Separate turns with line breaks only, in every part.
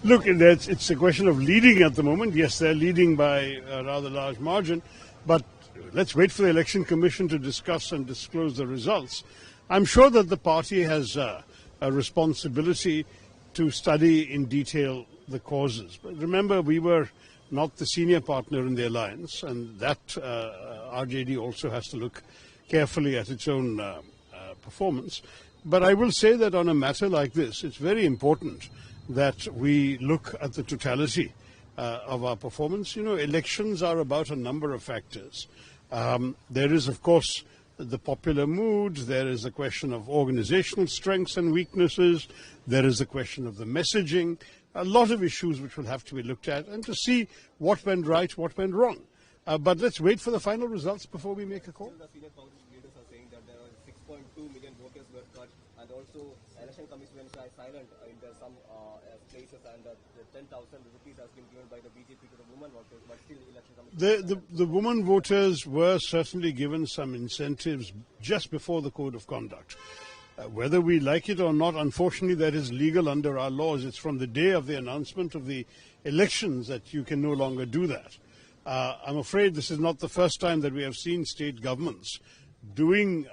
Look, it's a question of leading at the moment. Yes, they're leading by a rather large margin, but let's wait for the Election Commission to discuss and disclose the results. I'm sure that the party has a responsibility to study in detail the causes. But remember, we were not the senior partner in the alliance, and that RJD also has to look carefully at its own performance. But I will say that on a matter like this, it's very important that we look at the totality of our performance. You know, elections are about a number of factors. There is, of course, the popular mood. There is a question of organizational strengths and weaknesses. There is the question of the messaging. A lot of issues which will have to be looked at and to see what went right, what went wrong. But let's wait for the final results before we make a call.
The senior Congress leaders are saying that there are 6.2 million voters were cut, and also election commission are silent in some places, and the 10,000 rupees has been given by the BJP to the women voters, but still election commission.
The women voters were certainly given some incentives just before the code of conduct. Whether we like it or not, unfortunately, that is legal under our laws. It's from the day of the announcement of the elections that you can no longer do that. I'm afraid this is not the first time that we have seen state governments doing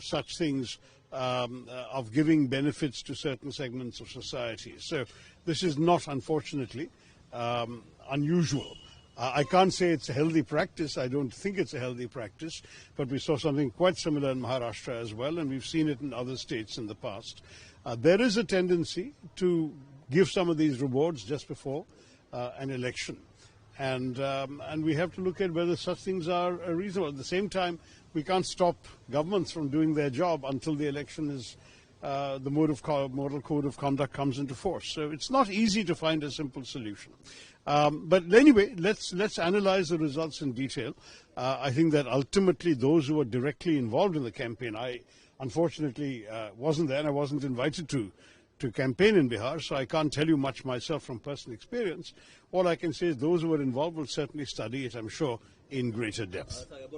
such things of giving benefits to certain segments of society. So this is not, unfortunately, unusual. I can't say it's a healthy practice. I don't think it's a healthy practice, but we saw something quite similar in Maharashtra as well, and we've seen it in other states in the past. There is a tendency to give some of these rewards just before an election. And we have to look at whether such things are reasonable. At the same time, we can't stop governments from doing their job until the election is, the model code of conduct comes into force. So it's not easy to find a simple solution. But anyway, let's analyze the results in detail. I think that ultimately those who were directly involved in the campaign, I unfortunately wasn't there and I wasn't invited to campaign in Bihar, so I can't tell you much myself from personal experience. All I can say is those who were involved will certainly study it, I'm sure, in greater depth.